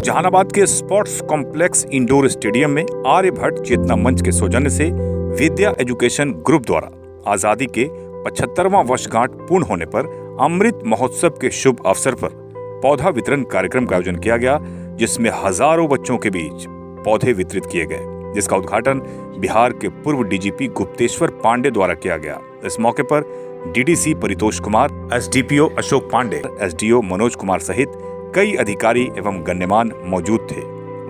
जहानाबाद के sports complex indoor stadium में आर्यभट्ट चेतना मंच के सौजन्य से विद्या एजुकेशन ग्रुप द्वारा आजादी के 75वां वर्षगांठ पूर्ण होने पर अमृत महोत्सव के शुभ अवसर पर पौधा वितरण कार्यक्रम का आयोजन किया गया, जिसमें हजारों बच्चों के बीच पौधे वितरित किए गए, जिसका उद्घाटन बिहार के पूर्व डीजीपी गुप्तेश्वर पांडे द्वारा किया गया। इस मौके पर DDC Paritosh Kumar, SDPO Ashok Pandey, SDO Manoj Kumar सहित कई अधिकारी एवं गण्यमान्य मौजूद थे।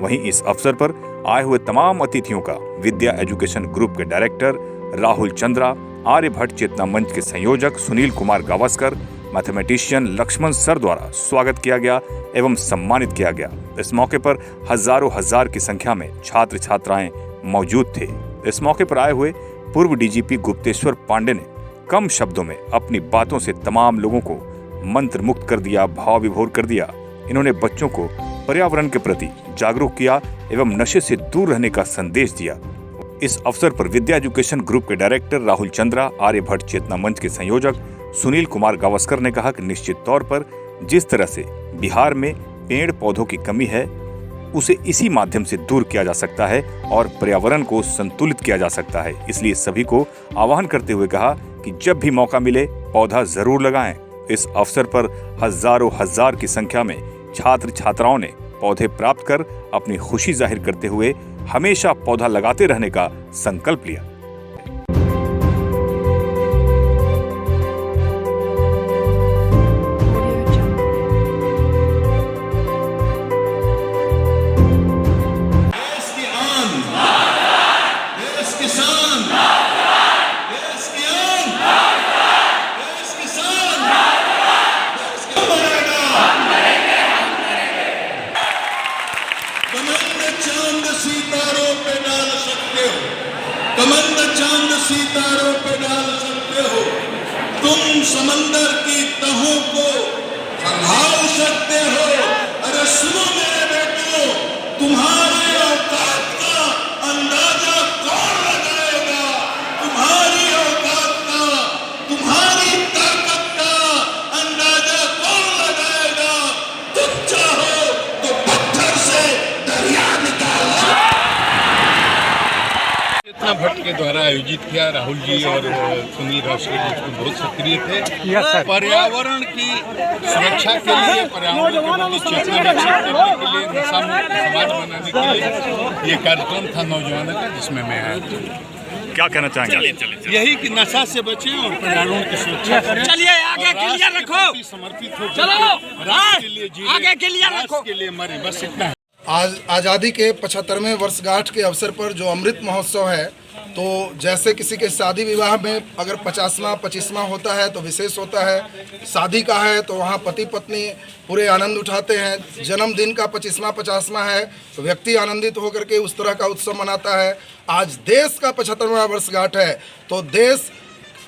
वहीं इस अवसर पर आए हुए तमाम अतिथियों का विद्या एजुकेशन ग्रुप के डायरेक्टर राहुल चंद्रा, आर्यभट्ट चेतना मंच के संयोजक सुनील कुमार गावस्कर, मैथमेटिशियन लक्ष्मण सर द्वारा स्वागत किया गया एवं सम्मानित किया गया। इस मौके पर हजारों हजार की संख्या में छात्र छात्राएं मौजूद थे। इस मौके पर आए हुए पूर्व डीजीपी गुप्तेश्वर पांडे ने कम शब्दों में अपनी बातों से तमाम लोगों को मंत्र मुक्त कर दिया, भाव विभोर कर दिया। इन्होंने बच्चों को पर्यावरण के प्रति जागरूक किया एवं नशे से दूर रहने का संदेश दिया। इस अवसर पर विद्या एजुकेशन ग्रुप के डायरेक्टर राहुल चंद्रा, आर्यभट्ट चेतना मंच के संयोजक सुनील कुमार गावस्कर ने कहा कि निश्चित तौर पर जिस तरह से बिहार में पेड़ पौधों की कमी है, उसे इसी माध्यम से दूर किया जा सकता है और पर्यावरण को संतुलित किया जा सकता है। इसलिए सभी को आह्वान करते हुए कहा कि जब भी मौका मिले पौधा जरूर लगाएं। इस अवसर पर हजारों हजार की संख्या में छात्र छात्राओं ने पौधे प्राप्त कर अपनी खुशी जाहिर करते हुए हमेशा पौधा लगाते रहने का संकल्प लिया। कमंद चांद सितारों पे डाल सकते हो, तुम समंदर की तहों को संभाल सकते हो। अरे सुनो मेरे बेटों, तुम्हारी औकात का अंदाजा कौन लगाएगा? तुम्हारी औकात का, तुम्हारी ताकत का अंदाजा कौन लगाएगा? तुम चाहो तो पत्थर से दरिया निकालो। चेतना भट्ट के द्वारा आयोजित किया। राहुल जी और सुनील राष्ट्रीय जी बहुत सक्रिय थे। पर्यावरण की सुरक्षा के लिए, पर्यावरण के प्रति चेतना विकसित करने के लिए, नशा मुक्त समाज बनाने के लिए ये कार्यक्रम था नौजवानों का, जिसमें मैं आया। क्या कहना चाहेंगे? यही कि नशा से बचें और पर्यावरण की सुरक्षा करें। चलिए आगे क्लियर रखो, समर्पित हो, चलो राष्ट्र के लिए जी, आगे क्लियर रखो, के लिए मरे, बस इतना है। आज आज़ादी के 75वें वर्षगांठ के अवसर पर जो अमृत महोत्सव है, तो जैसे किसी के शादी विवाह में अगर 50वां 25वां होता है तो विशेष होता है। शादी का है तो वहाँ पति पत्नी पूरे आनंद उठाते हैं। जन्मदिन का 25वां 50वां है तो व्यक्ति आनंदित होकर के उस तरह का उत्सव मनाता है। आज देश का 75वां वर्षगांठ है तो देश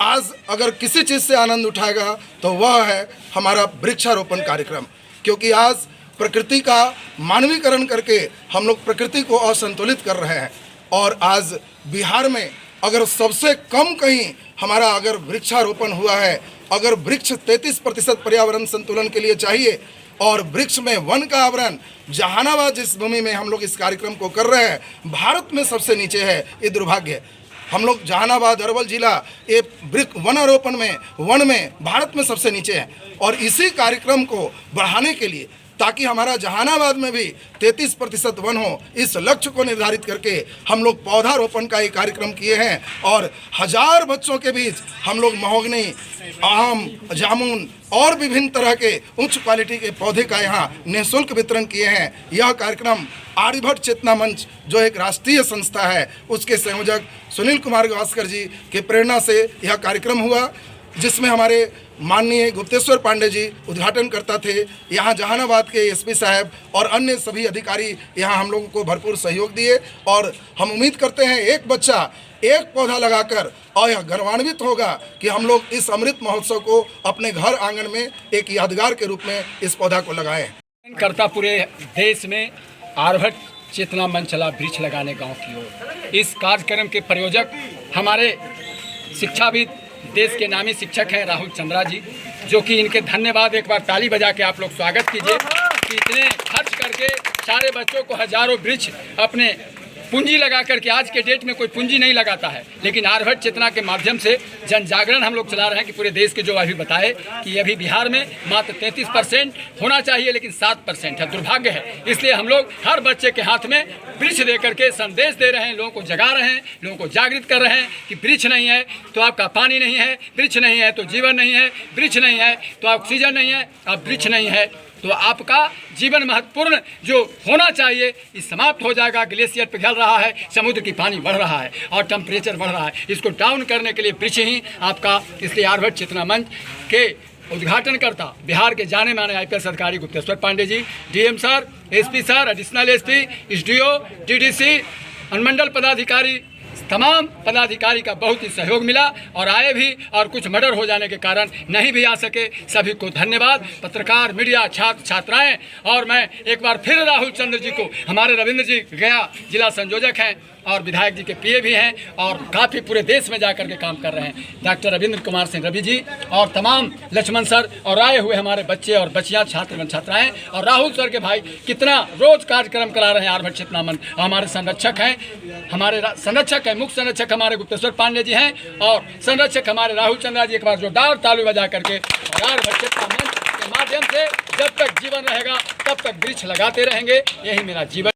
आज अगर किसी चीज़ से आनंद उठाएगा तो वह है हमारा वृक्षारोपण कार्यक्रम, क्योंकि आज प्रकृति का मानवीकरण करके हम लोग प्रकृति को असंतुलित कर रहे हैं। और आज बिहार में अगर सबसे कम कहीं हमारा अगर वृक्षारोपण हुआ है, अगर वृक्ष 33% पर्यावरण संतुलन के लिए चाहिए और वृक्ष में वन का आवरण, जहानाबाद जिस भूमि में हम लोग इस कार्यक्रम को कर रहे हैं, भारत में सबसे नीचे है। ये दुर्भाग्य है। हम लोग जहानाबाद अरवल जिला ये वनारोपण में, वन में भारत में सबसे नीचे है। और इसी कार्यक्रम को बढ़ाने के लिए, ताकि हमारा जहानाबाद में भी 33% वन हो, इस लक्ष्य को निर्धारित करके हम लोग पौधारोपण का एक कार्यक्रम किए हैं। और हजार बच्चों के बीच हम लोग महोगनी, आम, जामुन और विभिन्न तरह के उच्च क्वालिटी के पौधे का यहाँ निःशुल्क वितरण किए हैं। यह कार्यक्रम आर्यभट्ट चेतना मंच जो एक राष्ट्रीय संस्था है, उसके संयोजक सुनील कुमार गावस्कर जी के प्रेरणा से यह कार्यक्रम हुआ, जिसमें हमारे माननीय गुप्तेश्वर पांडे जी उद्घाटनकर्ता थे। यहाँ जहानाबाद के एसपी साहब और अन्य सभी अधिकारी यहाँ हम लोगों को भरपूर सहयोग दिए। और हम उम्मीद करते हैं एक बच्चा एक पौधा लगाकर और यह गौरवान्वित होगा कि हम लोग इस अमृत महोत्सव को अपने घर आंगन में एक यादगार के रूप में इस पौधा को लगाएं। करता पूरे देश में आर्यभट्ट चेतना मंच चला वृक्ष लगाने गाँव की ओर। इस कार्यक्रम के प्रायोजक हमारे शिक्षाविद, देश के नामी शिक्षक हैं राहुल चंद्रा जी, जो कि इनके धन्यवाद, एक बार ताली बजा के आप लोग स्वागत कीजिए कि इतने खर्च करके सारे बच्चों को हजारों वृक्ष अपने पूंजी लगा करके, आज के डेट में कोई पूंजी नहीं लगाता है, लेकिन आर्यभट्ट चेतना के माध्यम से जन जागरण हम लोग चला रहे हैं कि पूरे देश के, जो अभी बताए कि अभी बिहार में मात्र 33% होना चाहिए लेकिन 7% है, दुर्भाग्य है। इसलिए हम लोग हर बच्चे के हाथ में वृक्ष दे करके संदेश दे रहे हैं, लोगों को जगा रहे हैं, लोगों को जागृत कर रहे हैं कि वृक्ष नहीं है तो आपका पानी नहीं है, वृक्ष नहीं है तो जीवन नहीं है, वृक्ष नहीं है तो ऑक्सीजन नहीं है, अब वृक्ष नहीं है तो आपका जीवन महत्वपूर्ण जो होना चाहिए ये समाप्त हो जाएगा। ग्लेशियर पिघल रहा है, समुद्र की पानी बढ़ रहा है और टेम्परेचर बढ़ रहा है, इसको डाउन करने के लिए वृक्ष ही आपका। इसलिए आर्यभट्ट चेतना मंच के उद्घाटन करता बिहार के जाने माने IPS अधिकारी Gupteshwar Pandey ji, DM sir, SP sir, additional SP, SDO, DDC, अनुमंडल पदाधिकारी, तमाम पदाधिकारी का बहुत ही सहयोग मिला और आए भी, और कुछ मर्डर हो जाने के कारण नहीं भी आ सके। सभी को धन्यवाद, पत्रकार, मीडिया, छात्र छात्राएं। और मैं एक बार फिर राहुल चंद्र जी को, हमारे रविंद्र जी गया जिला संयोजक हैं और विधायक जी के PA भी हैं और काफ़ी पूरे देश में जाकर के काम कर रहे हैं, डॉक्टर रविंद्र कुमार सिंह रवि जी और तमाम लक्ष्मण सर और आए हुए हमारे बच्चे और बच्चियाँ, छात्र एवं छात्राएँ और राहुल सर के भाई कितना रोज कार्यक्रम करा रहे हैं आर्यभट्ट चेतना मंच। हमारे संरक्षक हैं, हमारे संरक्षक हैं, मुख्य संरक्षक हमारे गुप्तेश्वर पांडे जी हैं और संरक्षक हमारे राहुल चंद्र जी। एक बार जोरदार ताली बजा करके आर्यभट्ट चेतना मंच के माध्यम से जब तक जीवन रहेगा तब तक वृक्ष लगाते रहेंगे, यही मेरा जीवन।